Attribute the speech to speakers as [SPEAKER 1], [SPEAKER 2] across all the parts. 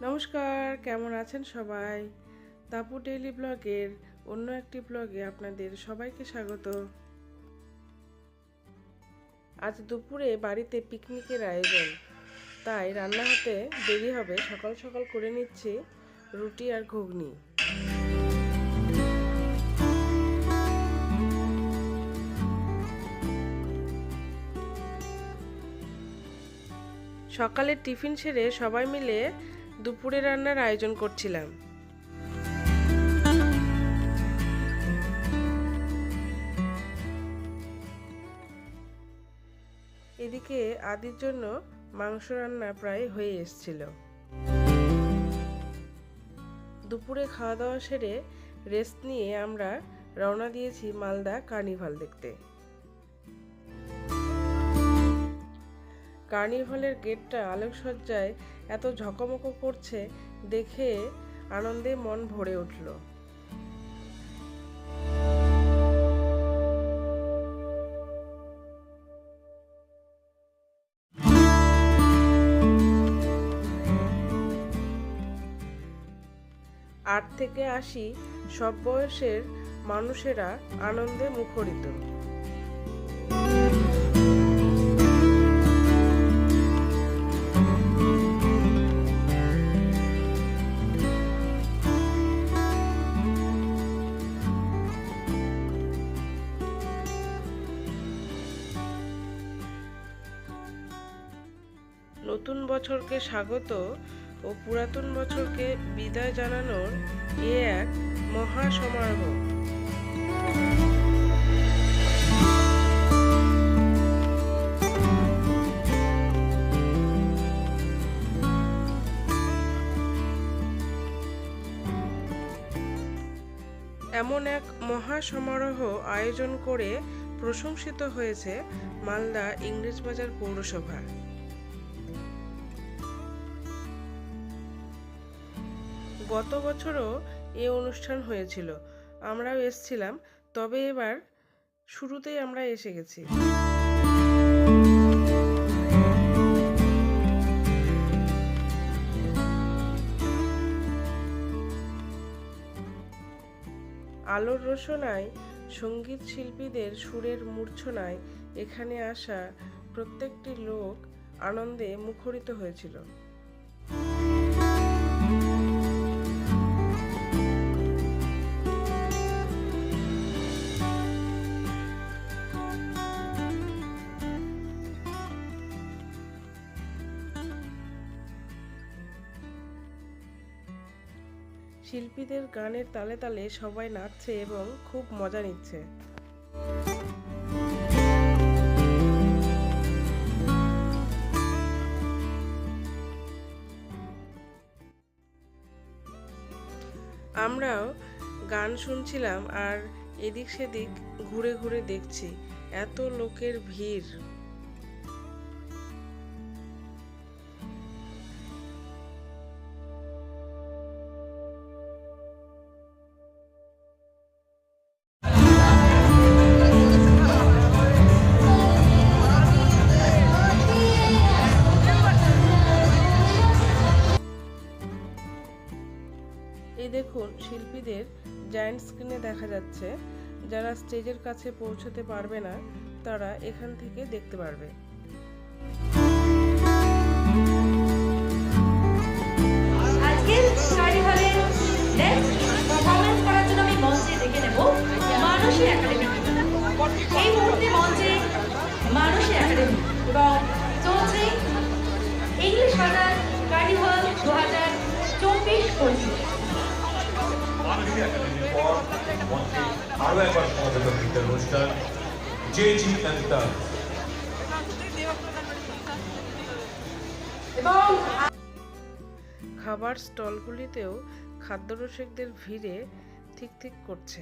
[SPEAKER 1] নমস্কার, কেমন আছেন সবাই? তাপু ডেইলি ব্লগের অন্য একটি ব্লগে আপনাদের সবাইকে স্বাগত। আজ দুপুরে বাড়িতে পিকনিকের আয়োজন, তাই রান্না হতে দেরি হবে। সকাল সকাল করে নিচ্ছি রুটি আর ঘুগনি। সকালের টিফিন সেরে সবাই মিলে দুপুরে রান্নার আয়োজন করছিলাম। এদিকে আদির জন্য মাংস রান্না প্রায় হয়ে এসেছিল। দুপুরে খাওয়া দাওয়া সেরে রেস্ট নিয়ে আমরা রওনা দিয়েছি মালদা কার্নিভাল দেখতে। কার্নিভালের গেটটা আলোকসজ্জায় এত ঝকমকো করছে, দেখে আনন্দে মন ভরে উঠল। আট থেকে ৮০ সব বয়সের মানুষেরা আনন্দে মুখরিত। নতুন বছরকে স্বাগত ও পুরাতন বছরকে বিদায় জানানোর এ এক মহা সমারোহ। এমন এক মহা সমারোহ আয়োজন করে প্রশংসিত হয়েছে মালদা ইংরেজবাজার পৌরসভা। গত বছরও এ অনুষ্ঠান হয়েছিল, আমরাও এসেছিলাম, তবে এবার শুরুতেই আমরা এসে গেছি। আলোর রোশনায়, সঙ্গীত শিল্পীদের সুরের মূর্ছনায় এখানে আসা প্রত্যেকটি লোক আনন্দে মুখরিত হয়েছিল। শিল্পীদের গানের তালে তালে সবাই নাচছে এবং খুব মজা নিচ্ছে। আমরাও গান শুনছিলাম আর এদিক সেদিক ঘুরে ঘুরে দেখছি, এত লোকের ভিড়। এই দেখুন, শিল্পীদের জায়ান্ট স্ক্রিনে দেখা যাচ্ছে। যারা স্টেজের কাছে পৌঁছতে পারবে না তারা এখান থেকে দেখতে পারবে।
[SPEAKER 2] আজকের কার্নিভালে নেক্সট পারফরম্যান্স করার জন্য আমি মঞ্চে ডেকে নেব মানসী একাডেমি। এই মুহূর্তে মঞ্চে মানসী একাডেমি এবং চলছে ইংলিশ বাজার কার্নিভাল 2024-25।
[SPEAKER 3] মানসী একাডেমির পর মঞ্চে আরও একবার সমবেত নৃত্যের অনুষ্ঠান জেজি অ্যান্ড স্টার।
[SPEAKER 1] খাবার স্টলগুলিতেও খাদ্যরসিকদের ভিড়ে ঠিক ঠিক করছে।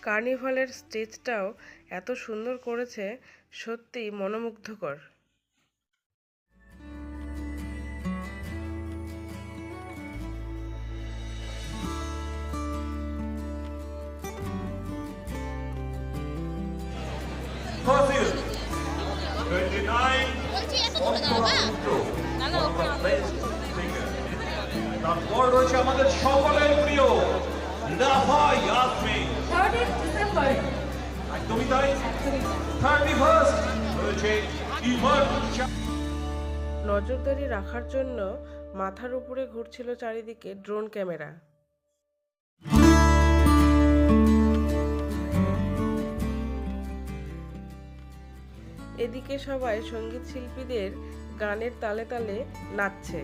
[SPEAKER 1] কার্নিভালের স্টেজটাও এত সুন্দর করেছে, সত্যি মনোমুগ্ধকর।
[SPEAKER 3] Brazil, 29, তারপর রয়েছে আমাদের সকলের প্রিয় নাভা ইয়াসমিন।
[SPEAKER 2] 30 ডিসেম্বর
[SPEAKER 3] একদমই তাই। 31 রয়েছে ইভান।
[SPEAKER 1] নজরদারি রাখার জন্য মাথার উপরে ঘুরছিল চারিদিকে ড্রোন ক্যামেরা। এদিকে সবাই সঙ্গীত শিল্পীদের গানের তালে তালে নাচছে।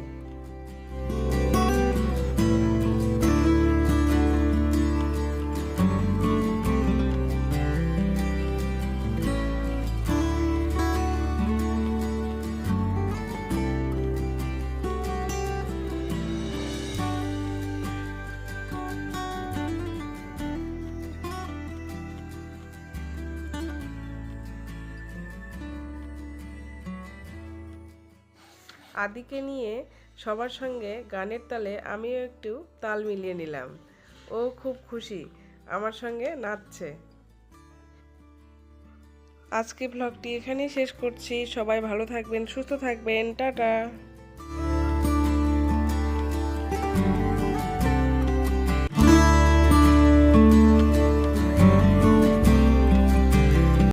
[SPEAKER 1] আদিকে নিয়ে সবার সঙ্গে গানের তালে আমিও একটু তাল মিলিয়ে নিলাম। ও খুব খুশি, আমার সঙ্গে নাচছে। আজকে ব্লগটি এখানেই শেষ করছি। সবাই ভালো থাকবেন, সুস্থ থাকবেন, টাটা।